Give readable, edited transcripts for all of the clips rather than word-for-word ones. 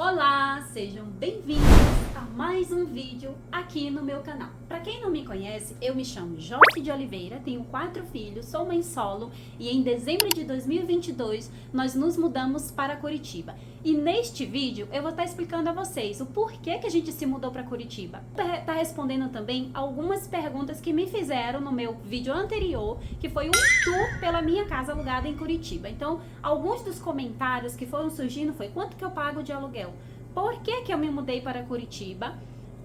Olá, sejam bem-vindos a mais um vídeo aqui no meu canal. Para quem não me conhece, eu me chamo Josi de Oliveira, tenho 4 filhos, sou mãe solo e em dezembro de 2022 nós nos mudamos para Curitiba. E neste vídeo eu vou estar explicando a vocês o porquê que a gente se mudou para Curitiba. Tá respondendo também algumas perguntas que me fizeram no meu vídeo anterior, que foi um tour pela minha casa alugada em Curitiba. Então, alguns dos comentários que foram surgindo foi: quanto que eu pago de aluguel? Por que que eu me mudei para Curitiba?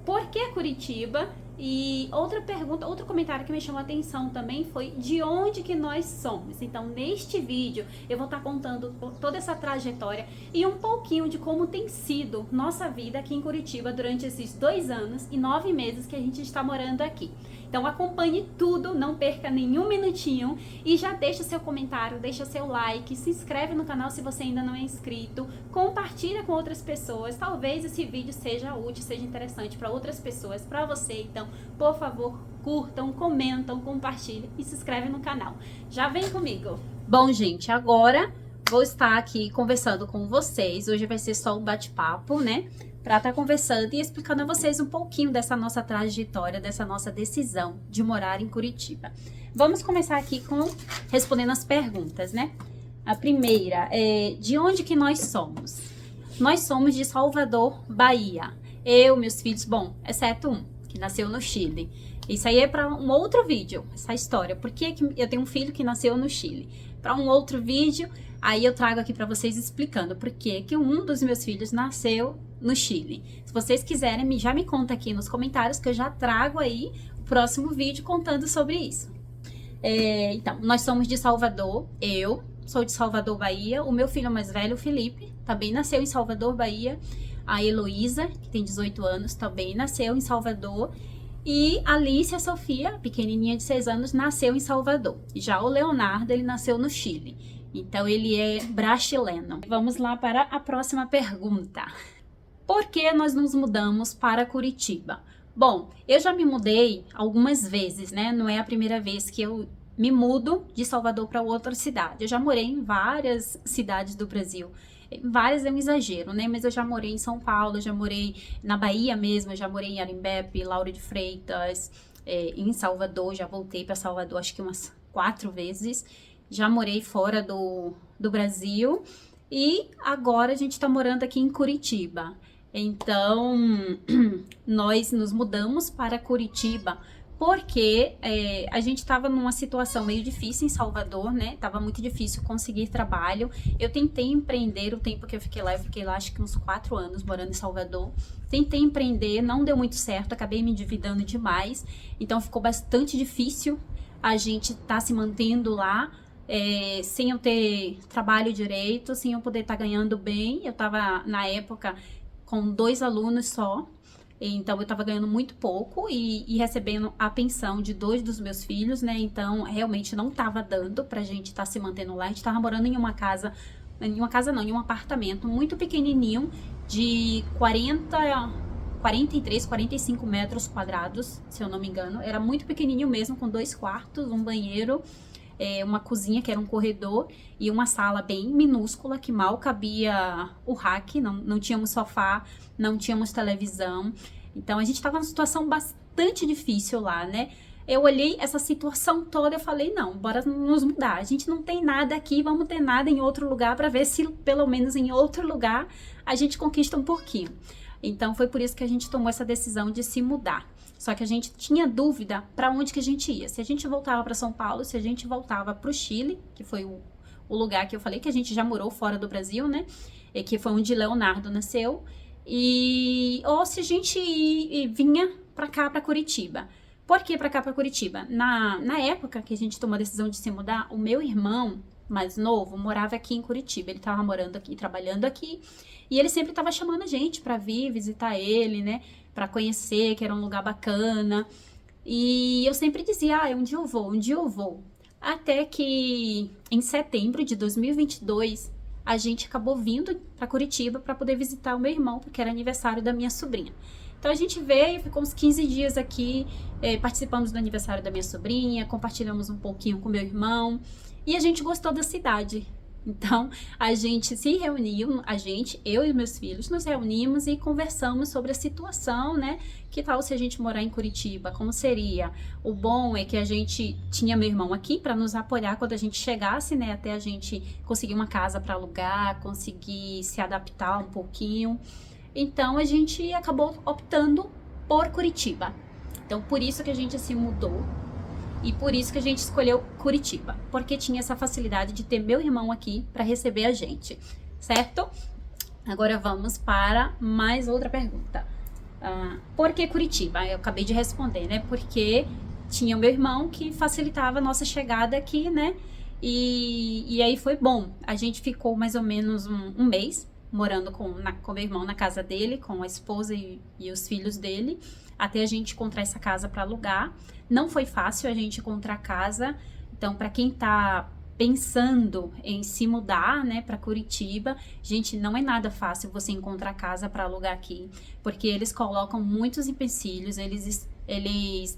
Por que Curitiba? E outra pergunta, outro comentário que me chamou a atenção também foi de onde que nós somos. Então, neste vídeo, eu vou estar contando toda essa trajetória e um pouquinho de como tem sido nossa vida aqui em Curitiba durante esses 2 anos e 9 meses que a gente está morando aqui. Então acompanhe tudo, não perca nenhum minutinho e já deixa seu comentário, deixa seu like, se inscreve no canal se você ainda não é inscrito, compartilha com outras pessoas, talvez esse vídeo seja útil, seja interessante para outras pessoas, para você. Então, por favor, curtam, comentam, compartilhem e se inscreve no canal. Já vem comigo! Bom, gente, agora vou estar aqui conversando com vocês. Hoje vai ser só um bate-papo, né? Para estar conversando e explicando a vocês um pouquinho dessa nossa trajetória, dessa nossa decisão de morar em Curitiba. Vamos começar aqui respondendo as perguntas, né? A primeira é: de onde que nós somos? Nós somos de Salvador, Bahia. Eu, meus filhos, bom, exceto um, que nasceu no Chile. Isso aí é para um outro vídeo, essa história. Por que eu tenho um filho que nasceu no Chile? Para um outro vídeo, aí eu trago aqui para vocês explicando por que um dos meus filhos nasceu no Chile. Se vocês quiserem, já me conta aqui nos comentários que eu já trago aí o próximo vídeo contando sobre isso. Então, nós somos de Salvador, eu sou de Salvador, Bahia. O meu filho mais velho, o Felipe, também nasceu em Salvador, Bahia. A Heloísa, que tem 18 anos, também nasceu em Salvador. E a Alicia Sofia, pequenininha de 6 anos, nasceu em Salvador. Já o Leonardo, ele nasceu no Chile. Então, ele é brasileiro. Vamos lá para a próxima pergunta. Por que nós nos mudamos para Curitiba? Bom, eu já me mudei algumas vezes, né? Não é a primeira vez que eu me mudo de Salvador para outra cidade. Eu já morei em várias cidades do Brasil. Várias é um exagero, né? Mas eu já morei em São Paulo, já morei na Bahia mesmo, já morei em Arembepe, Lauro de Freitas, em Salvador, já voltei para Salvador acho que umas 4 vezes. Já morei fora do Brasil e agora a gente está morando aqui em Curitiba. Então, nós nos mudamos para Curitiba porque a gente estava numa situação meio difícil em Salvador, né? Tava muito difícil conseguir trabalho. Eu tentei empreender o tempo que eu fiquei lá acho que uns 4 anos morando em Salvador. Tentei empreender, não deu muito certo, acabei me endividando demais. Então, ficou bastante difícil a gente estar se mantendo lá. Sem eu ter trabalho direito, sem eu poder estar ganhando bem. Eu estava, na época, com 2 alunos só, então eu estava ganhando muito pouco e recebendo a pensão de 2 dos meus filhos, né? Então realmente não estava dando pra gente estar se mantendo lá. A gente estava morando em em um apartamento muito pequenininho de 43, 45 metros quadrados, se eu não me engano. Era muito pequenininho mesmo, com 2 quartos, um banheiro, uma cozinha que era um corredor e uma sala bem minúscula que mal cabia o rack, não tínhamos sofá, não tínhamos televisão. Então a gente estava numa situação bastante difícil lá, né? Eu olhei essa situação toda e falei: não, bora nos mudar. A gente não tem nada aqui, vamos ter nada em outro lugar para ver se pelo menos em outro lugar a gente conquista um pouquinho. Então foi por isso que a gente tomou essa decisão de se mudar. Só que a gente tinha dúvida para onde que a gente ia. Se a gente voltava para São Paulo, se a gente voltava para o Chile, que foi o lugar que eu falei que a gente já morou fora do Brasil, né? E que foi onde Leonardo nasceu. Ou se a gente vinha para cá, para Curitiba. Por que para cá, para Curitiba? Na época que a gente tomou a decisão de se mudar, o meu irmão mais novo morava aqui em Curitiba. Ele estava morando aqui, trabalhando aqui. E ele sempre estava chamando a gente para vir visitar ele, né? Para conhecer, que era um lugar bacana. E eu sempre dizia: um dia eu vou, um dia eu vou. Até que em setembro de 2022, a gente acabou vindo para Curitiba para poder visitar o meu irmão, porque era aniversário da minha sobrinha. Então a gente veio, ficou uns 15 dias aqui, participamos do aniversário da minha sobrinha, compartilhamos um pouquinho com meu irmão. E a gente gostou da cidade. Então, a gente se reuniu, eu e meus filhos, nos reunimos e conversamos sobre a situação, né? Que tal se a gente morar em Curitiba? Como seria? O bom é que a gente tinha meu irmão aqui para nos apoiar quando a gente chegasse, né? Até a gente conseguir uma casa para alugar, conseguir se adaptar um pouquinho. Então, a gente acabou optando por Curitiba. Então, por isso que a gente se mudou. E por isso que a gente escolheu Curitiba, porque tinha essa facilidade de ter meu irmão aqui para receber a gente, certo? Agora vamos para mais outra pergunta. Por que Curitiba? Eu acabei de responder, né? Porque tinha o meu irmão que facilitava a nossa chegada aqui, né? E aí foi bom. A gente ficou mais ou menos um mês morando com meu irmão na casa dele, com a esposa e os filhos dele, até a gente encontrar essa casa para alugar. Não foi fácil a gente encontrar casa, então para quem tá pensando em se mudar, né, para Curitiba, gente, não é nada fácil você encontrar casa para alugar aqui, porque eles colocam muitos empecilhos, eles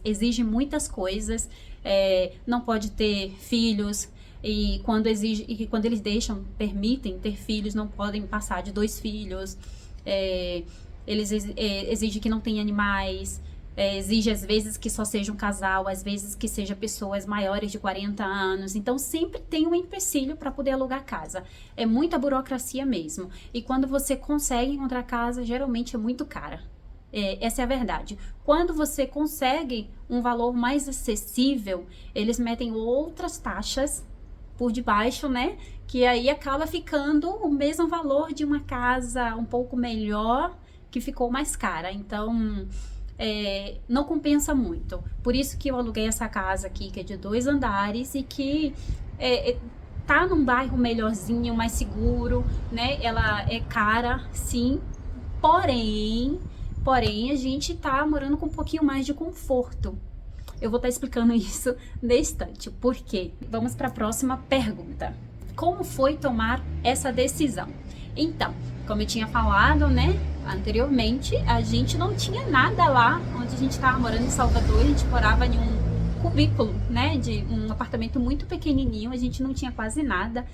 exigem muitas coisas, não pode ter filhos, e quando eles permitem ter filhos, não podem passar de 2 filhos, eles exigem que não tenha animais, exige às vezes que só seja um casal, às vezes que seja pessoas maiores de 40 anos, então sempre tem um empecilho para poder alugar casa, é muita burocracia mesmo, e quando você consegue encontrar casa, geralmente é muito cara. Essa é a verdade. Quando você consegue um valor mais acessível, eles metem outras taxas por debaixo, né? Que aí acaba ficando o mesmo valor de uma casa um pouco melhor, que ficou mais cara. Então, não compensa muito. Por isso que eu aluguei essa casa aqui, que é de 2 andares e que tá num bairro melhorzinho, mais seguro, né? Ela é cara, sim, porém a gente tá morando com um pouquinho mais de conforto. Eu vou estar explicando isso nesse instante. Por quê? Vamos para a próxima pergunta. Como foi tomar essa decisão? Então, como eu tinha falado, né, anteriormente, a gente não tinha nada lá onde a gente estava morando em Salvador. A gente morava em um cubículo, né, de um apartamento muito pequenininho. A gente não tinha quase nada.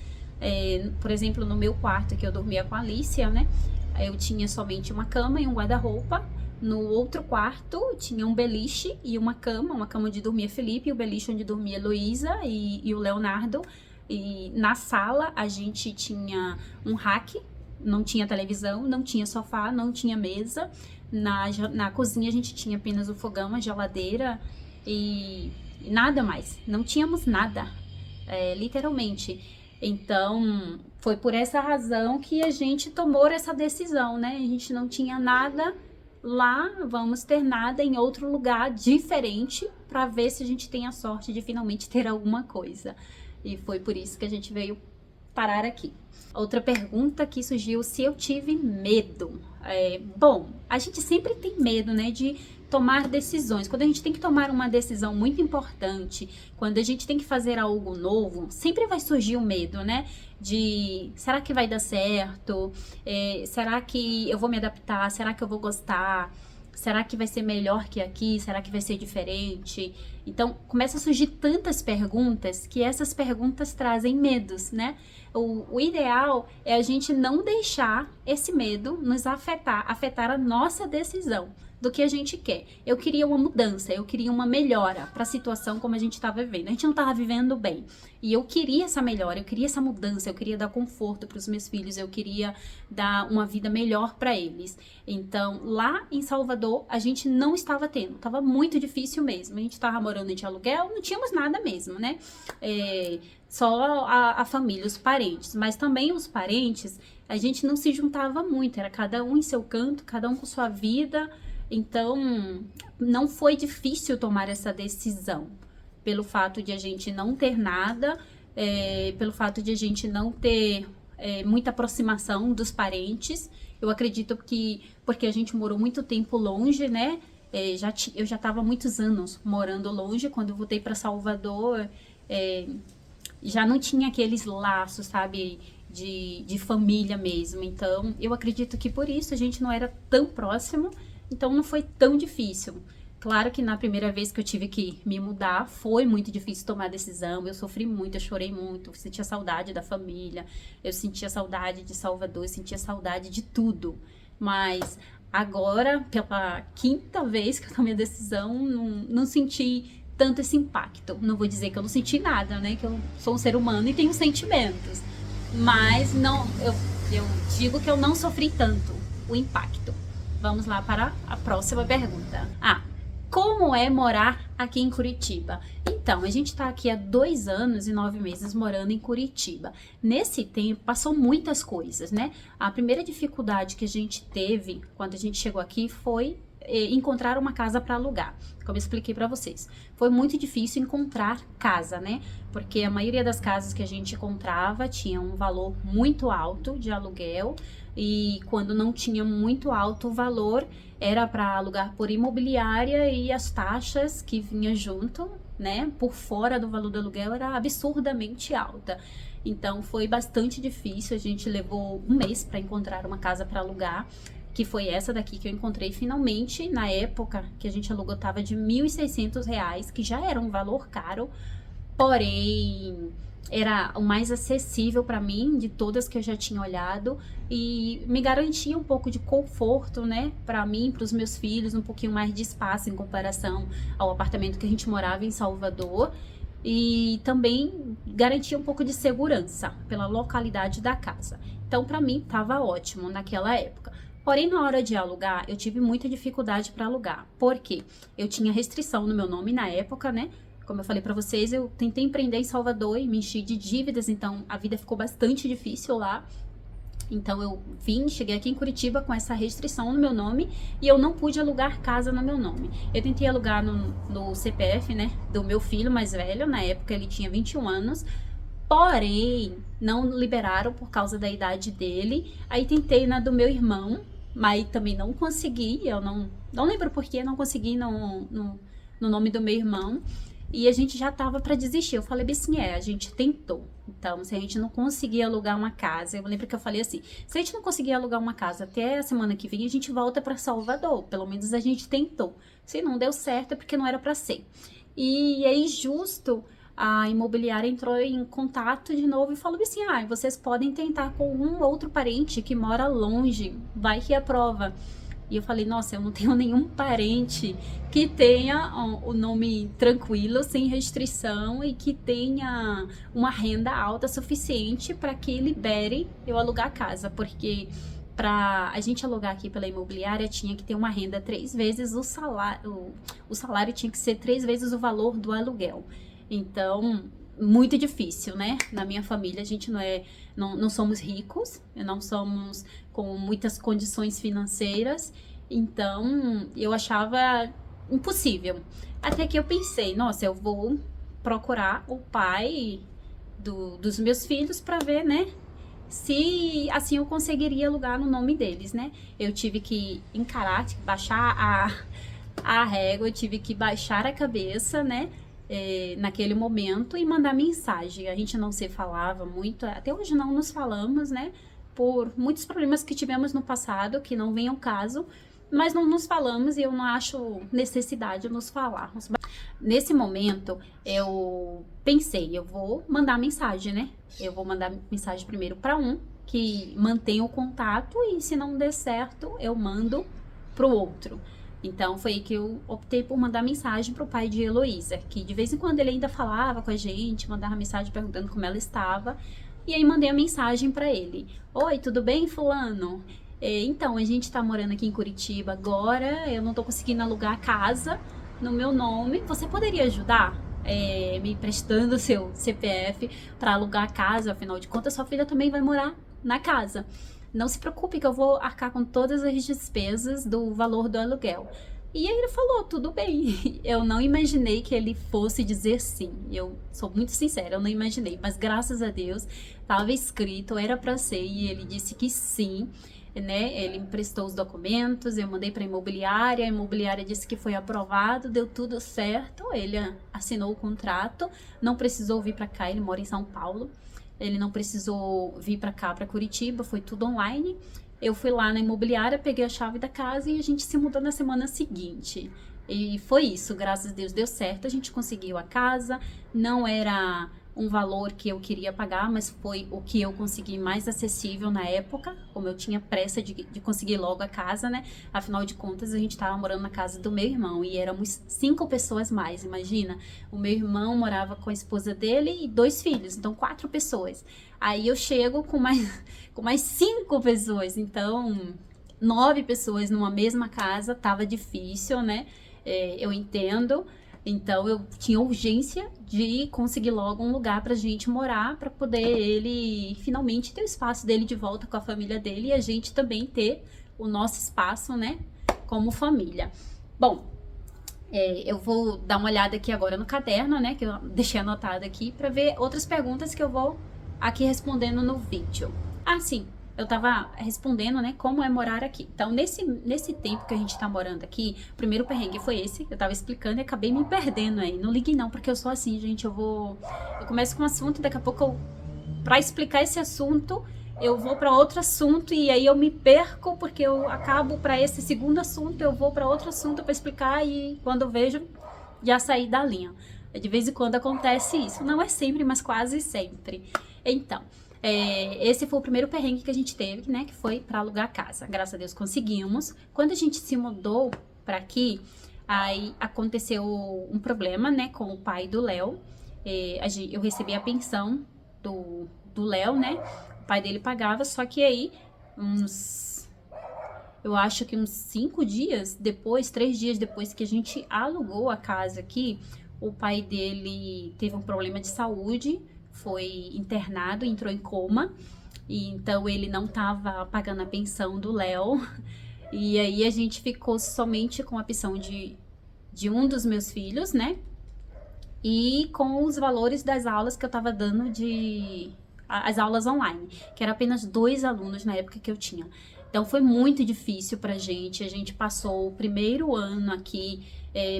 Por exemplo, no meu quarto, que eu dormia com a Alicia, né, eu tinha somente uma cama e um guarda-roupa. No outro quarto tinha um beliche e uma cama onde dormia Felipe, e o beliche onde dormia Heloísa e o Leonardo. E na sala a gente tinha um rack, não tinha televisão, não tinha sofá, não tinha mesa. Na cozinha a gente tinha apenas o fogão, a geladeira e nada mais. Não tínhamos nada, literalmente. Então, foi por essa razão que a gente tomou essa decisão, né? A gente não tinha nada lá, vamos ter nada em outro lugar diferente para ver se a gente tem a sorte de finalmente ter alguma coisa. E foi por isso que a gente veio parar aqui. Outra pergunta que surgiu, se eu tive medo. Bom, a gente sempre tem medo, né, de tomar decisões. Quando a gente tem que tomar uma decisão muito importante, quando a gente tem que fazer algo novo, sempre vai surgir o medo, né? De, será que vai dar certo? Será que eu vou me adaptar? Será que eu vou gostar? Será que vai ser melhor que aqui? Será que vai ser diferente? Então, começa a surgir tantas perguntas que essas perguntas trazem medos, né? O ideal é a gente não deixar esse medo nos afetar a nossa decisão do que a gente quer. Eu queria uma mudança, eu queria uma melhora para a situação como a gente estava vivendo. A gente não estava vivendo bem. E eu queria essa melhora, eu queria essa mudança, eu queria dar conforto para os meus filhos, eu queria dar uma vida melhor para eles. Então, lá em Salvador, a gente não estava tendo, estava muito difícil mesmo. A gente estava morando de aluguel, não tínhamos nada mesmo, né? Só a família, os parentes. Mas também os parentes, a gente não se juntava muito, era cada um em seu canto, cada um com sua vida. Então, não foi difícil tomar essa decisão, pelo fato de a gente não ter nada, pelo fato de a gente não ter muita aproximação dos parentes. Eu acredito que, porque a gente morou muito tempo longe, né? Eu já estava muitos anos morando longe. Quando eu voltei para Salvador, já não tinha aqueles laços, sabe, de família mesmo. Então, eu acredito que por isso a gente não era tão próximo. Então, não foi tão difícil. Claro que na primeira vez que eu tive que me mudar, foi muito difícil tomar a decisão. Eu sofri muito, eu chorei muito, eu sentia saudade da família, eu sentia saudade de Salvador, eu sentia saudade de tudo. Mas agora, pela quinta vez que eu tomei a decisão, não senti tanto esse impacto. Não vou dizer que eu não senti nada, né? Que eu sou um ser humano e tenho sentimentos. Mas não, eu digo que eu não sofri tanto o impacto. Vamos lá para a próxima pergunta. Como é morar aqui em Curitiba? Então, a gente está aqui há 2 anos e 9 meses morando em Curitiba. Nesse tempo, passou muitas coisas, né? A primeira dificuldade que a gente teve quando a gente chegou aqui foi encontrar uma casa para alugar, como eu expliquei para vocês. Foi muito difícil encontrar casa, né? Porque a maioria das casas que a gente encontrava tinha um valor muito alto de aluguel, e quando não tinha muito alto o valor, era para alugar por imobiliária, e as taxas que vinha junto, né, por fora do valor do aluguel, era absurdamente alta. Então foi bastante difícil, a gente levou 1 mês para encontrar uma casa para alugar, que foi essa daqui que eu encontrei finalmente. Na época que a gente alugou tava de R$ 1.600, que já era um valor caro, porém era o mais acessível para mim de todas que eu já tinha olhado, e me garantia um pouco de conforto, né, para mim, para os meus filhos, um pouquinho mais de espaço em comparação ao apartamento que a gente morava em Salvador, e também garantia um pouco de segurança pela localidade da casa. Então, para mim, estava ótimo naquela época. Porém, na hora de alugar, eu tive muita dificuldade para alugar. Por quê? Eu tinha restrição no meu nome na época, né? Como eu falei para vocês, eu tentei empreender em Salvador e me enchi de dívidas, então a vida ficou bastante difícil lá. Então eu cheguei aqui em Curitiba com essa restrição no meu nome, e eu não pude alugar casa no meu nome. Eu tentei alugar no CPF, né, do meu filho mais velho. Na época ele tinha 21 anos, porém não liberaram por causa da idade dele. Aí tentei na do meu irmão, mas também não consegui. Eu não lembro por que não consegui no nome do meu irmão. E a gente já tava para desistir. Eu falei bem assim, a gente tentou. Então, se a gente não conseguir alugar uma casa, eu lembro que eu falei assim, se a gente não conseguir alugar uma casa até a semana que vem, a gente volta para Salvador. Pelo menos a gente tentou. Se não deu certo, é porque não era para ser. E aí, justo, a imobiliária entrou em contato de novo e falou assim, vocês podem tentar com um outro parente que mora longe, vai que aprova. E eu falei, nossa, eu não tenho nenhum parente que tenha o nome tranquilo, sem restrição, e que tenha uma renda alta suficiente para que libere eu alugar a casa. Porque para a gente alugar aqui pela imobiliária, tinha que ter uma renda 3 vezes o salário. O salário tinha que ser 3 vezes o valor do aluguel. Então, muito difícil, né? Na minha família, a gente não somos ricos, não somos com muitas condições financeiras, então eu achava impossível. Até que eu pensei, nossa, eu vou procurar o pai dos meus filhos para ver, né, se assim eu conseguiria alugar no nome deles, né? Eu tive que encarar, baixar a régua, eu tive que baixar a cabeça, né? Naquele momento, e mandar mensagem. A gente não se falava muito, até hoje não nos falamos, né, por muitos problemas que tivemos no passado, que não vem ao caso, mas não nos falamos, e eu não acho necessidade de nos falarmos. Nesse momento, eu pensei, eu vou mandar mensagem, né, eu vou mandar mensagem primeiro para um, que mantém o contato, e se não der certo, eu mando pro outro. Então, foi aí que eu optei por mandar mensagem pro pai de Heloísa, que de vez em quando ele ainda falava com a gente, mandava mensagem perguntando como ela estava. E aí, mandei a mensagem para ele. Oi, tudo bem, fulano? Então, a gente tá morando aqui em Curitiba agora, eu não tô conseguindo alugar a casa no meu nome. Você poderia ajudar? Me emprestando o seu CPF para alugar a casa, afinal de contas, sua filha também vai morar na casa. Não se preocupe que eu vou arcar com todas as despesas do valor do aluguel. E aí ele falou, tudo bem. Eu não imaginei que ele fosse dizer sim. Eu sou muito sincera, eu não imaginei. Mas graças a Deus, estava escrito, era para ser, e ele disse que sim, né? Ele emprestou os documentos, eu mandei para a imobiliária disse que foi aprovado, deu tudo certo. Ele assinou o contrato, não precisou vir para cá, ele mora em São Paulo. Ele não precisou vir para cá, para Curitiba, foi tudo online. Eu fui lá na imobiliária, peguei a chave da casa e a gente se mudou na semana seguinte. E foi isso, graças a Deus deu certo, a gente conseguiu a casa, não era um valor que eu queria pagar, mas foi o que eu consegui mais acessível na época, como eu tinha pressa de conseguir logo a casa, né? Afinal de contas, a gente estava morando na casa do meu irmão e éramos 5 pessoas mais, imagina. O meu irmão morava com a esposa dele e 2 filhos, então 4 pessoas. Aí eu chego com mais 5 pessoas, então 9 pessoas numa mesma casa, tava difícil, né? Eu entendo. Então eu tinha urgência de conseguir logo um lugar pra gente morar, pra poder ele finalmente ter o espaço dele de volta com a família dele e a gente também ter o nosso espaço, né, como família. Bom, eu vou dar uma olhada aqui agora no caderno, né, que eu deixei anotado aqui, pra ver outras perguntas que eu vou aqui respondendo no vídeo. Ah, sim. Eu tava respondendo, né, como é morar aqui. Então, nesse tempo que a gente tá morando aqui, o primeiro perrengue foi esse, eu tava explicando e acabei me perdendo aí. Não ligue não, porque eu sou assim, gente, eu começo com um assunto e daqui a pouco pra explicar esse assunto, eu vou pra outro assunto e aí eu me perco, porque eu acabo pra esse segundo assunto, eu vou pra outro assunto pra explicar e quando eu vejo, já saí da linha. De vez em quando acontece isso. Não é sempre, mas quase sempre. Então, esse foi o primeiro perrengue que a gente teve, né? Que foi para alugar a casa. Graças a Deus conseguimos. Quando a gente se mudou para aqui, aí aconteceu um problema, né? Com o pai do Léo. Eu recebi a pensão do Léo, né? O pai dele pagava, só que aí eu acho que uns 5 dias depois, 3 dias depois que a gente alugou a casa aqui, o pai dele teve um problema de saúde, foi internado, entrou em coma, e então ele não estava pagando a pensão do Léo, e aí a gente ficou somente com a pensão de um dos meus filhos, né? E com os valores das aulas que eu estava dando as aulas online, que era apenas 2 alunos na época que eu tinha. Então foi muito difícil pra gente, a gente passou o primeiro ano aqui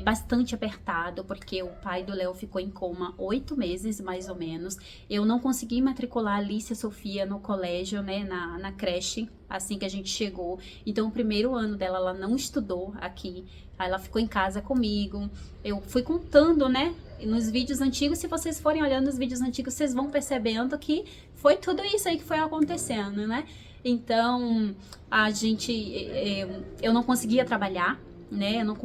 bastante apertado, porque o pai do Léo ficou em coma 8 meses, mais ou menos. Eu não consegui matricular a Alice e a Sofia no colégio, né, na creche, assim que a gente chegou. Então o primeiro ano dela, ela não estudou aqui, aí ela ficou em casa comigo. Eu fui contando, né, nos vídeos antigos, se vocês forem olhando os vídeos antigos, vocês vão percebendo que foi tudo isso aí que foi acontecendo, né? Então, eu não conseguia trabalhar, né? Eu não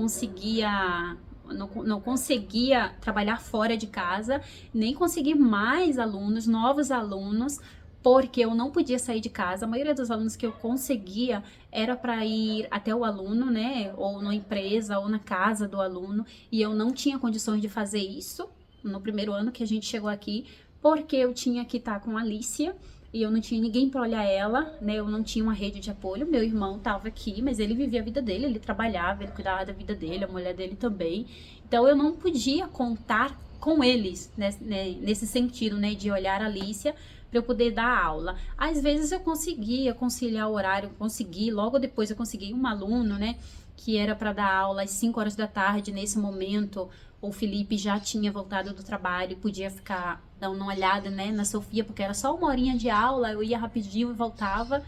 conseguia trabalhar fora de casa, nem conseguir mais alunos, novos alunos, porque eu não podia sair de casa. A maioria dos alunos que eu conseguia era para ir até o aluno, né? Ou na empresa, ou na casa do aluno, e eu não tinha condições de fazer isso no primeiro ano que a gente chegou aqui, porque eu tinha que estar com a Alicia, e eu não tinha ninguém para olhar ela, né? Eu não tinha uma rede de apoio. Meu irmão estava aqui, mas ele vivia a vida dele, ele trabalhava, ele cuidava da vida dele, a mulher dele também. Então eu não podia contar com eles, né? Nesse sentido, né? De olhar a Alicia para eu poder dar aula. Às vezes eu conseguia conciliar o horário, logo depois eu consegui um aluno, né? Que era para dar aula às 5 horas da tarde. Nesse momento, o Felipe já tinha voltado do trabalho e podia ficar dando uma olhada, né, na Sofia, porque era só 1 horinha de aula, eu ia rapidinho e voltava.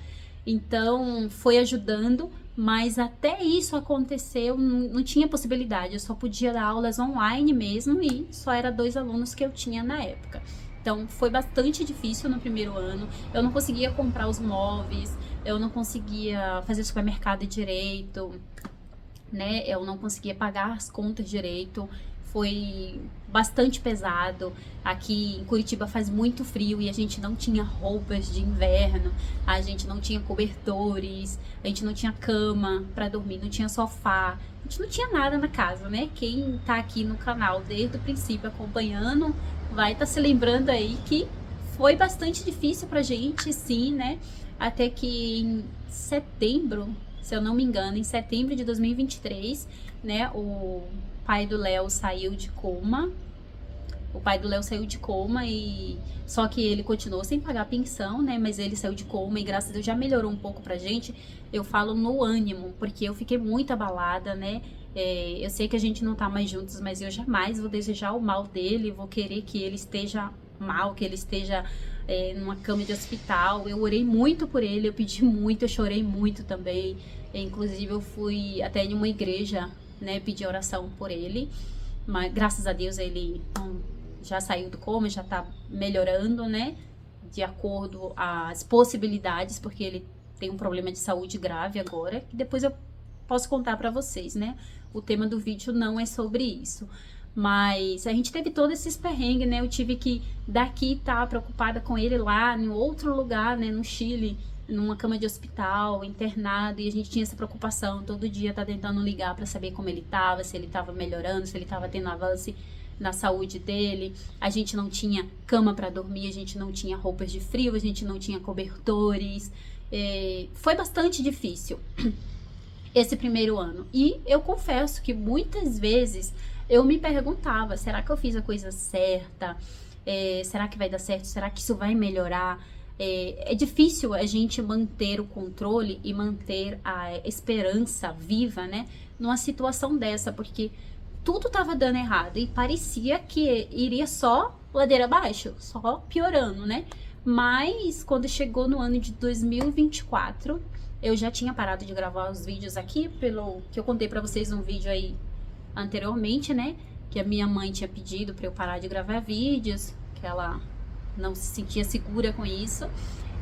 Então, foi ajudando, mas até isso aconteceu, não tinha possibilidade, eu só podia dar aulas online mesmo e só era 2 alunos que eu tinha na época. Então, foi bastante difícil no primeiro ano, eu não conseguia comprar os móveis, eu não conseguia fazer supermercado direito, né, eu não conseguia pagar as contas direito. Foi bastante pesado. Aqui em Curitiba faz muito frio e a gente não tinha roupas de inverno, a gente não tinha cobertores, a gente não tinha cama para dormir, não tinha sofá, a gente não tinha nada na casa, né? Quem tá aqui no canal desde o princípio acompanhando vai estar se lembrando aí que foi bastante difícil pra gente, sim, né? Até que em setembro, se eu não me engano, em setembro de 2023, né, o pai do Léo saiu de coma. O pai do Léo saiu de coma e só que ele continuou sem pagar pensão, né? Mas ele saiu de coma e graças a Deus já melhorou um pouco pra gente. Eu falo no ânimo, porque eu fiquei muito abalada, né? Eu sei que a gente não tá mais juntos, mas eu jamais vou desejar o mal dele, vou querer que ele esteja mal, que ele esteja numa cama de hospital. Eu orei muito por ele, eu pedi muito, eu chorei muito também. Inclusive eu fui até em uma igreja né, pedir oração por ele, mas graças a Deus ele já saiu do coma, já tá melhorando, né, de acordo às possibilidades, porque ele tem um problema de saúde grave agora, que depois eu posso contar pra vocês, né, o tema do vídeo não é sobre isso. Mas a gente teve todos esses perrengues, né? Eu tive que daqui estar preocupada com ele lá em outro lugar, né? No Chile, numa cama de hospital, internado. E a gente tinha essa preocupação. Todo dia tá tentando ligar para saber como ele tava, se ele tava melhorando, se ele tava tendo avanço na saúde dele. A gente não tinha cama para dormir, a gente não tinha roupas de frio, a gente não tinha cobertores. Foi bastante difícil esse primeiro ano. E eu confesso que muitas vezes eu me perguntava, será que eu fiz a coisa certa? Será que vai dar certo? Será que isso vai melhorar? É difícil a gente manter o controle e manter a esperança viva, né? Numa situação dessa, porque tudo estava dando errado e parecia que iria só ladeira abaixo, só piorando, né? Mas quando chegou no ano de 2024, eu já tinha parado de gravar os vídeos aqui, pelo que eu contei pra vocês um vídeo aí anteriormente, né, que a minha mãe tinha pedido para eu parar de gravar vídeos, que ela não se sentia segura com isso.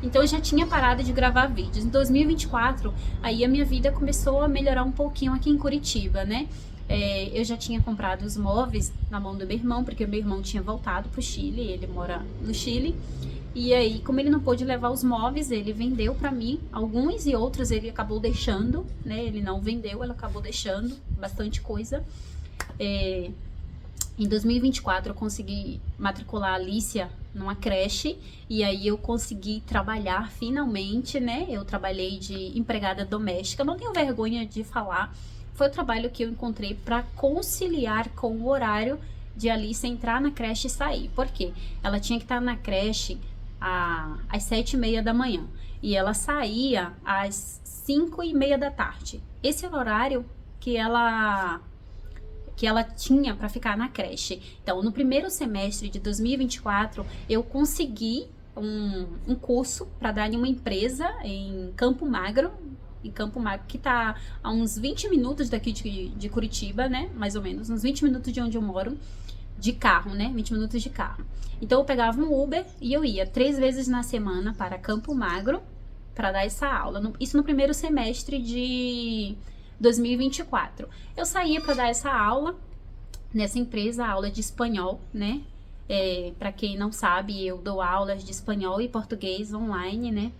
Então eu já tinha parado de gravar vídeos. Em 2024, aí a minha vida começou a melhorar um pouquinho aqui em Curitiba, né? Eu já tinha comprado os móveis na mão do meu irmão, porque o meu irmão tinha voltado pro Chile, ele mora no Chile. E aí, como ele não pôde levar os móveis, ele vendeu pra mim alguns e outros ele acabou deixando, né? Ele não vendeu, ele acabou deixando bastante coisa. Em 2024 eu consegui matricular a Alicia numa creche e aí eu consegui trabalhar finalmente, né? Eu trabalhei de empregada doméstica, não tenho vergonha de falar. Foi o trabalho que eu encontrei para conciliar com o horário de Alicia entrar na creche e sair. Por quê? Ela tinha que estar na creche às 7h30 da manhã e ela saía às 5h30 da tarde. Esse era o horário que ela tinha para ficar na creche. Então, no primeiro semestre de 2024, eu consegui um curso para dar em uma empresa em Campo Magro, que está a uns 20 minutos daqui de Curitiba, né? Mais ou menos, uns 20 minutos de onde eu moro, de carro, né? 20 minutos de carro. Então eu pegava um Uber e eu ia 3 vezes na semana para Campo Magro para dar essa aula. Isso no primeiro semestre de 2024. Eu saía para dar essa aula nessa empresa, aula de espanhol, né? Para quem não sabe, eu dou aulas de espanhol e português online, né?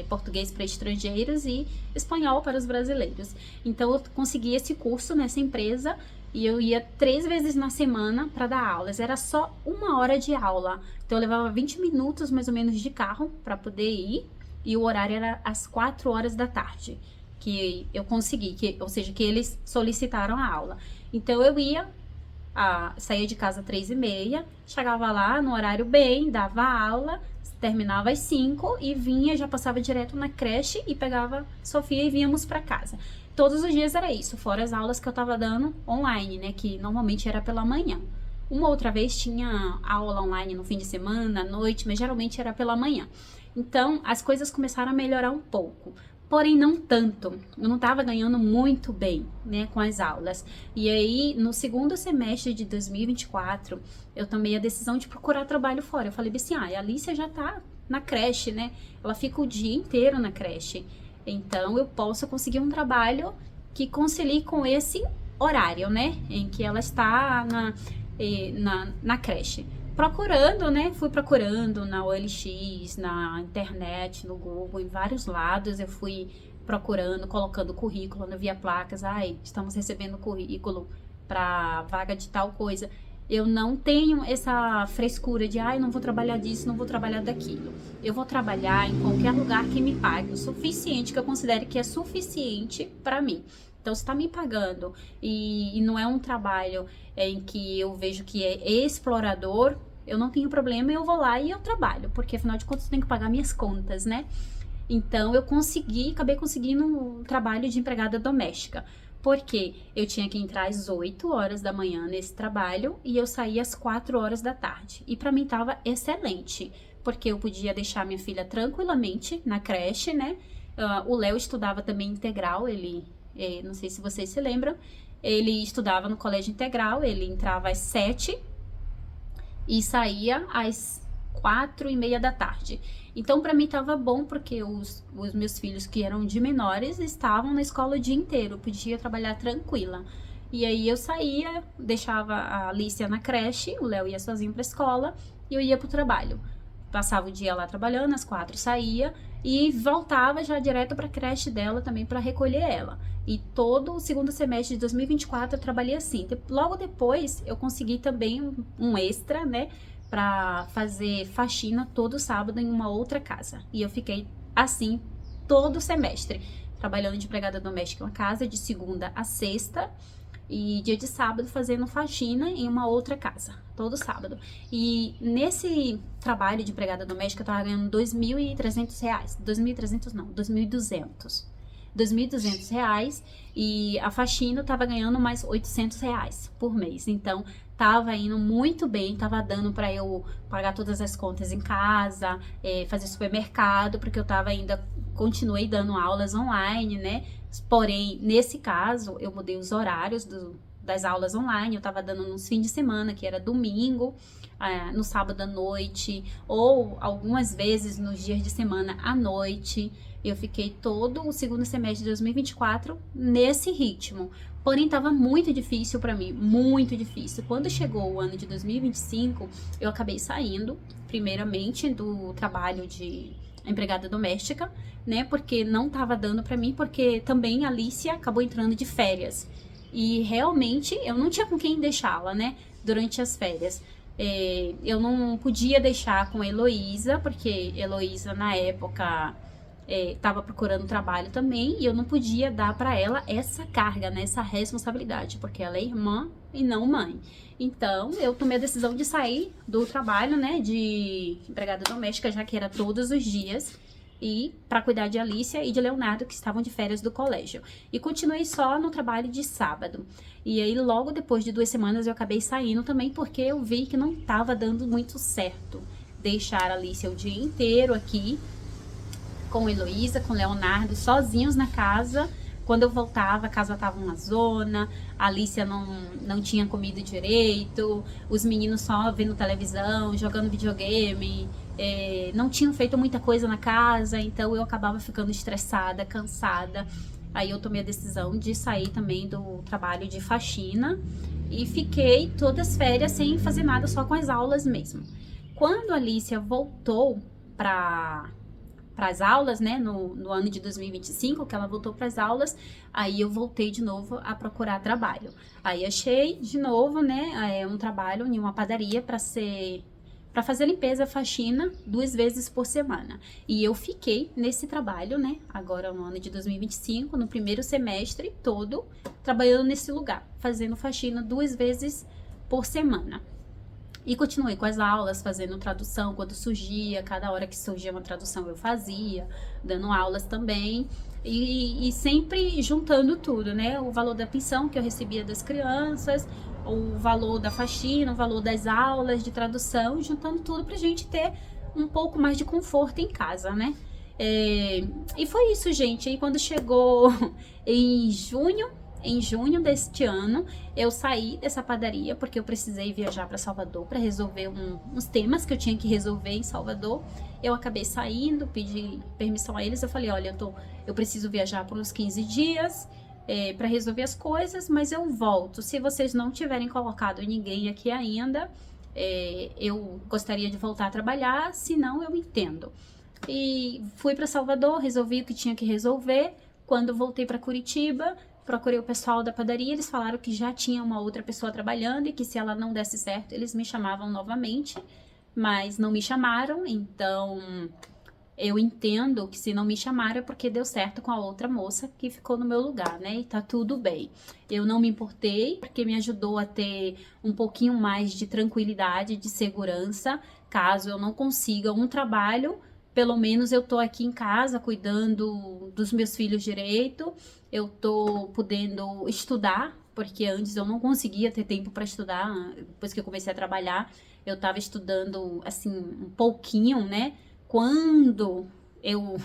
Português para estrangeiros e espanhol para os brasileiros. Então eu consegui esse curso nessa empresa. E eu ia 3 vezes na semana para dar aulas. Era só 1 hora de aula. Então eu levava 20 minutos mais ou menos de carro para poder ir. E o horário era às 4 horas da tarde. Que eu consegui, ou seja, que eles solicitaram a aula. Então eu saía de casa às 3h30, chegava lá no horário bem, dava aula, terminava às 5 e vinha, já passava direto na creche e pegava Sofia e vínhamos para casa. Todos os dias era isso, fora as aulas que eu tava dando online, né, que normalmente era pela manhã. Uma outra vez tinha aula online no fim de semana, à noite, mas geralmente era pela manhã. Então, as coisas começaram a melhorar um pouco, porém não tanto. Eu não tava ganhando muito bem, né, com as aulas. E aí, no segundo semestre de 2024, eu tomei a decisão de procurar trabalho fora. Eu falei assim, a Alicia já tá na creche, né, ela fica o dia inteiro na creche. Então, eu posso conseguir um trabalho que concilie com esse horário, né? Em que ela está na creche. Procurando, né? Fui procurando na OLX, na internet, no Google, em vários lados. Eu fui procurando, colocando currículo, eu via placas. Estamos recebendo currículo para vaga de tal coisa. Eu não tenho essa frescura de, não vou trabalhar disso, não vou trabalhar daquilo. Eu vou trabalhar em qualquer lugar que me pague o suficiente, que eu considere que é suficiente para mim. Então, se está me pagando e não é um trabalho em que eu vejo que é explorador, eu não tenho problema, eu vou lá e eu trabalho, porque afinal de contas eu tenho que pagar minhas contas, né? Então, acabei conseguindo um trabalho de empregada doméstica. Porque eu tinha que entrar às 8 horas da manhã nesse trabalho e eu saía às 4 horas da tarde. E para mim estava excelente, porque eu podia deixar minha filha tranquilamente na creche, né? O Léo estudava também integral, ele, não sei se vocês se lembram, ele estudava no colégio integral, ele entrava às 7 e saía às 4:30 da tarde. Então, para mim estava bom, porque os meus filhos, que eram de menores, estavam na escola o dia inteiro, podia trabalhar tranquila. E aí eu saía, deixava a Alicia na creche, o Léo ia sozinho para a escola e eu ia para o trabalho. Passava o dia lá trabalhando, às 4 saía e voltava já direto para a creche dela também para recolher ela. E todo o segundo semestre de 2024 eu trabalhei assim. Logo depois eu consegui também um extra, né, para fazer faxina todo sábado em uma outra casa. E eu fiquei assim todo o semestre, trabalhando de empregada doméstica em uma casa de segunda a sexta e dia de sábado fazendo faxina em uma outra casa, todo sábado. E nesse trabalho de empregada doméstica eu tava ganhando R$ 2.300, 2.300 não, 2.200. R$ 2.200 e a faxina eu tava ganhando mais R$ 800 por mês. Então tava indo muito bem, tava dando para eu pagar todas as contas em casa, fazer supermercado, porque eu tava ainda, continuei dando aulas online, né? Porém, nesse caso, eu mudei os horários das aulas online, eu tava dando nos fins de semana, que era domingo, no sábado à noite, ou algumas vezes nos dias de semana à noite. Eu fiquei todo o segundo semestre de 2024 nesse ritmo. Porém, estava muito difícil para mim, muito difícil. Quando chegou o ano de 2025, eu acabei saindo, primeiramente, do trabalho de empregada doméstica, né? Porque não estava dando para mim, porque também a Alicia acabou entrando de férias. E realmente eu não tinha com quem deixá-la, né? Durante as férias. Eu não podia deixar com a Heloísa, porque Heloísa, na época, estava procurando trabalho também, e eu não podia dar para ela essa carga, né, essa responsabilidade, porque ela é irmã e não mãe. Então, eu tomei a decisão de sair do trabalho, né, de empregada doméstica, já que era todos os dias, e para cuidar de Alicia e de Leonardo, que estavam de férias do colégio. E continuei só no trabalho de sábado. E aí, logo depois de 2 semanas, eu acabei saindo também, porque eu vi que não estava dando muito certo deixar a Alicia o dia inteiro aqui, com Heloísa, com Leonardo, sozinhos na casa. Quando eu voltava, a casa estava uma zona, a Alicia não tinha comido direito, os meninos só vendo televisão, jogando videogame, não tinham feito muita coisa na casa, então eu acabava ficando estressada, cansada. Aí eu tomei a decisão de sair também do trabalho de faxina e fiquei todas as férias sem fazer nada, só com as aulas mesmo. Quando a Alicia voltou para as aulas, né, no ano de 2025, que ela voltou para as aulas, aí eu voltei de novo a procurar trabalho. Aí achei de novo, né, um trabalho em uma padaria para fazer limpeza, faxina 2 vezes por semana. E eu fiquei nesse trabalho, né, agora no ano de 2025, no primeiro semestre todo, trabalhando nesse lugar, fazendo faxina 2 vezes por semana. E continuei com as aulas, fazendo tradução quando surgia, cada hora que surgia uma tradução eu fazia, dando aulas também, e sempre juntando tudo, né? O valor da pensão que eu recebia das crianças, o valor da faxina, o valor das aulas de tradução, juntando tudo pra gente ter um pouco mais de conforto em casa, né? E foi isso, gente. E quando chegou em junho deste ano, eu saí dessa padaria porque eu precisei viajar para Salvador para resolver uns temas que eu tinha que resolver em Salvador. Eu acabei saindo, pedi permissão a eles, eu falei, olha, eu preciso viajar por uns 15 dias para resolver as coisas, mas eu volto. Se vocês não tiverem colocado ninguém aqui ainda, eu gostaria de voltar a trabalhar, senão eu entendo. E fui para Salvador, resolvi o que tinha que resolver. Quando voltei para Curitiba, procurei o pessoal da padaria, eles falaram que já tinha uma outra pessoa trabalhando e que se ela não desse certo, eles me chamavam novamente, mas não me chamaram, então eu entendo que se não me chamaram é porque deu certo com a outra moça que ficou no meu lugar, né? E tá tudo bem. Eu não me importei, porque me ajudou a ter um pouquinho mais de tranquilidade, de segurança, caso eu não consiga um trabalho. Pelo menos eu tô aqui em casa cuidando dos meus filhos direito, eu tô podendo estudar, porque antes eu não conseguia ter tempo para estudar, depois que eu comecei a trabalhar, eu tava estudando, assim, um pouquinho, né, quando eu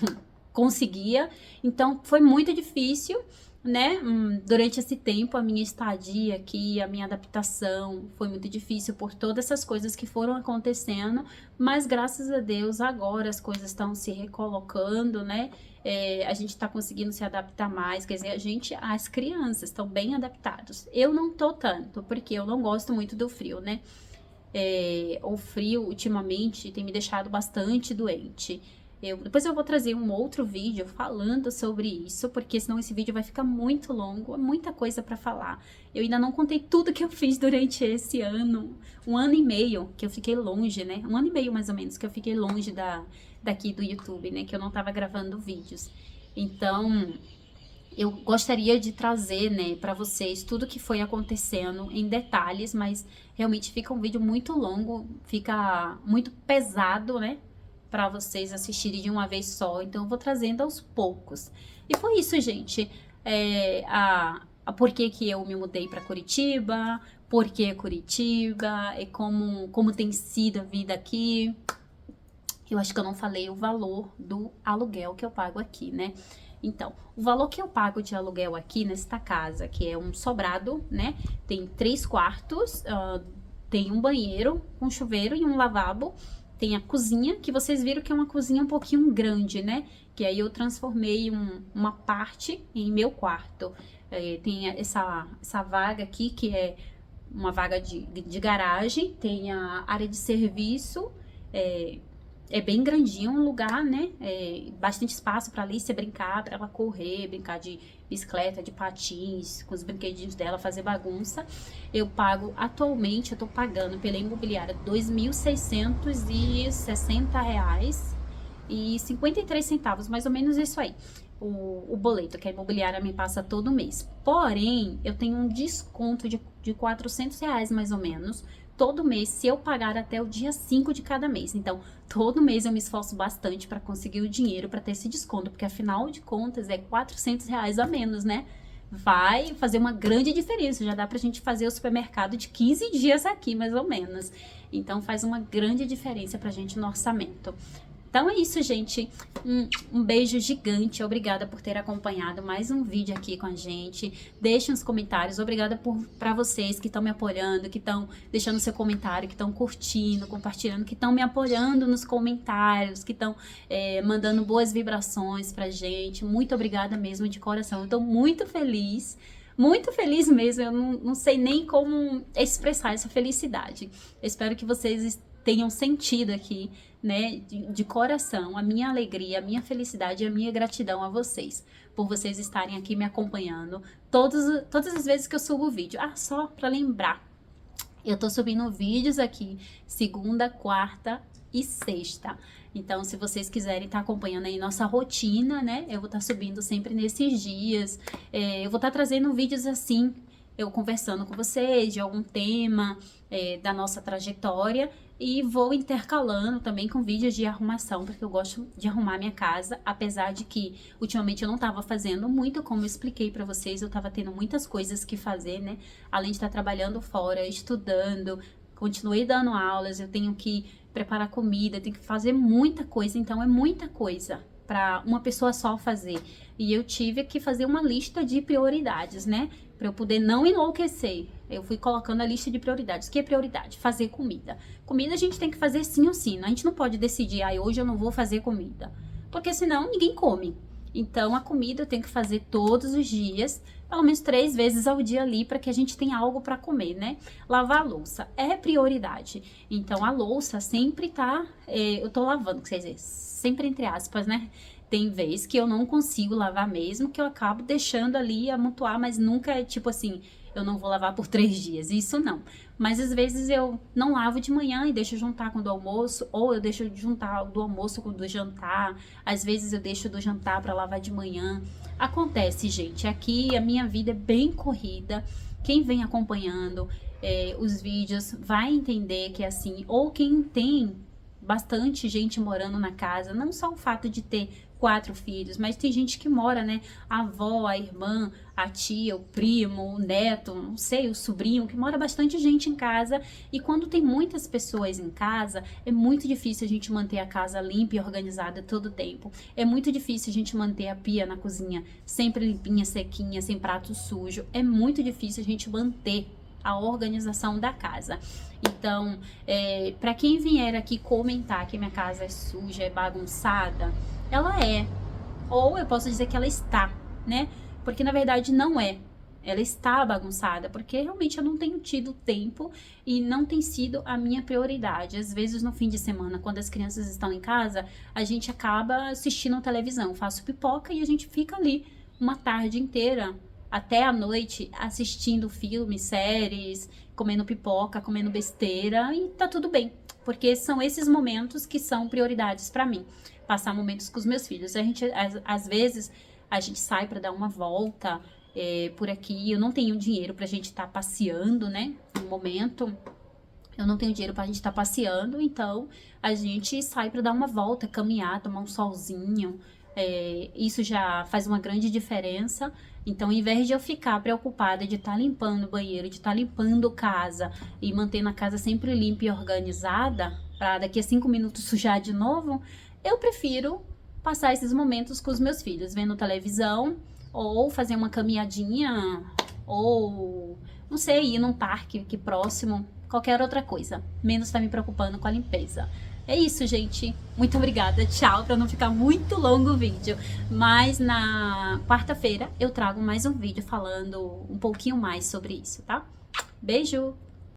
conseguia, então foi muito difícil, né, durante esse tempo, a minha estadia aqui, a minha adaptação foi muito difícil por todas essas coisas que foram acontecendo, mas graças a Deus agora as coisas estão se recolocando, né, a gente tá conseguindo se adaptar mais, quer dizer, as crianças estão bem adaptados. Eu não tô tanto, porque eu não gosto muito do frio, né, o frio ultimamente tem me deixado bastante doente. Depois eu vou trazer um outro vídeo falando sobre isso, porque senão esse vídeo vai ficar muito longo, é muita coisa para falar. Eu ainda não contei tudo que eu fiz durante esse ano, 1 ano e meio que eu fiquei longe, né? 1 ano e meio mais ou menos que eu fiquei longe daqui do YouTube, né? Que eu não tava gravando vídeos. Então, eu gostaria de trazer, né, para vocês tudo que foi acontecendo em detalhes, mas realmente fica um vídeo muito longo, fica muito pesado, né? Para vocês assistirem de uma vez só, então eu vou trazendo aos poucos. E foi isso, gente. Por que eu me mudei para Curitiba, por que Curitiba, e como tem sido a vida aqui. Eu acho que eu não falei o valor do aluguel que eu pago aqui, né? Então, o valor que eu pago de aluguel aqui nesta casa, que é um sobrado, né? Tem 3 quartos, tem um banheiro, um chuveiro e um lavabo. Tem a cozinha, que vocês viram que é uma cozinha um pouquinho grande, né? Que aí eu transformei uma parte em meu quarto. Tem essa vaga aqui, que é uma vaga de garagem. Tem a área de serviço. É bem grandinho um lugar, né? Bastante espaço para Alice brincar, para ela correr, brincar de bicicleta, de patins, com os brinquedinhos dela, fazer bagunça. Eu pago, atualmente, eu tô pagando pela imobiliária R$ 2.660,53, mais ou menos isso aí. O boleto que a imobiliária me passa todo mês. Porém, eu tenho um desconto de R$ 400, mais ou menos, todo mês, se eu pagar até o dia 5 de cada mês. Então, todo mês eu me esforço bastante para conseguir o dinheiro para ter esse desconto, porque afinal de contas é R$ 400 a menos, né? Vai fazer uma grande diferença. Já dá pra gente fazer o supermercado de 15 dias aqui, mais ou menos. Então, faz uma grande diferença pra gente no orçamento. Então é isso, gente. Um beijo gigante. Obrigada por ter acompanhado mais um vídeo aqui com a gente. Deixem os comentários. Obrigada para vocês que estão me apoiando, que estão deixando seu comentário, que estão curtindo, compartilhando, que estão me apoiando nos comentários, que estão mandando boas vibrações pra gente. Muito obrigada mesmo, de coração. Eu tô muito feliz mesmo. Eu não sei nem como expressar essa felicidade. Eu espero que vocês tenham sentido aqui, né, de coração, a minha alegria, a minha felicidade e a minha gratidão a vocês, por vocês estarem aqui me acompanhando todas as vezes que eu subo o vídeo. Só para lembrar, eu tô subindo vídeos aqui segunda, quarta e sexta. Então, se vocês quiserem estar acompanhando aí nossa rotina, né, eu vou estar subindo sempre nesses dias. Eu vou estar trazendo vídeos assim, eu conversando com vocês de algum tema da nossa trajetória, e vou intercalando também com vídeos de arrumação, porque eu gosto de arrumar minha casa, apesar de que ultimamente eu não estava fazendo muito, como eu expliquei para vocês, eu estava tendo muitas coisas que fazer, né? Além de estar trabalhando fora, estudando, continuei dando aulas, eu tenho que preparar comida, tenho que fazer muita coisa, então é muita coisa para uma pessoa só fazer. E eu tive que fazer uma lista de prioridades, né? Para eu poder não enlouquecer. Eu fui colocando a lista de prioridades. O que é prioridade? Fazer comida. Comida a gente tem que fazer sim ou sim. A gente não pode decidir, hoje eu não vou fazer comida. Porque senão ninguém come. Então, a comida eu tenho que fazer todos os dias, pelo menos 3 vezes ao dia ali, para que a gente tenha algo para comer, né? Lavar a louça é prioridade. Então, a louça sempre tá... eu tô lavando, quer dizer, sempre entre aspas, né? Tem vez que eu não consigo lavar mesmo, que eu acabo deixando ali amontoar, mas nunca é tipo assim, eu não vou lavar por 3 dias, isso não. Mas às vezes eu não lavo de manhã e deixo juntar com o do almoço, ou eu deixo juntar do almoço com o do jantar, às vezes eu deixo do jantar para lavar de manhã. Acontece, gente, aqui a minha vida é bem corrida, quem vem acompanhando os vídeos vai entender que é assim, ou quem tem bastante gente morando na casa, não só o fato de ter 4 filhos, mas tem gente que mora, né? A avó, a irmã, a tia, o primo, o neto, não sei, o sobrinho, que mora bastante gente em casa. E quando tem muitas pessoas em casa, é muito difícil a gente manter a casa limpa e organizada todo o tempo. É muito difícil a gente manter a pia na cozinha sempre limpinha, sequinha, sem prato sujo. É muito difícil a gente manter a organização da casa. Então, para quem vier aqui comentar que minha casa é suja, é bagunçada, ela é, ou eu posso dizer que ela está, né? Porque na verdade não é. Ela está bagunçada, porque realmente eu não tenho tido tempo e não tem sido a minha prioridade. Às vezes no fim de semana, quando as crianças estão em casa, a gente acaba assistindo televisão. Faço pipoca e a gente fica ali uma tarde inteira, até a noite, assistindo filmes, séries, comendo pipoca, comendo besteira, e tá tudo bem. Porque são esses momentos que são prioridades para mim. Passar momentos com os meus filhos. Às vezes, a gente sai para dar uma volta por aqui. Eu não tenho dinheiro pra gente estar passeando, né? No momento, eu não tenho dinheiro pra gente estar passeando. Então, a gente sai para dar uma volta, caminhar, tomar um solzinho. Isso já faz uma grande diferença. Então, ao invés de eu ficar preocupada de estar limpando o banheiro, de estar limpando casa e mantendo a casa sempre limpa e organizada, para daqui a 5 minutos sujar de novo, eu prefiro passar esses momentos com os meus filhos, vendo televisão, ou fazer uma caminhadinha, ou, não sei, ir num parque aqui próximo, qualquer outra coisa, menos estar me preocupando com a limpeza. É isso, gente. Muito obrigada. Tchau, para não ficar muito longo o vídeo. Mas na quarta-feira eu trago mais um vídeo falando um pouquinho mais sobre isso, tá? Beijo!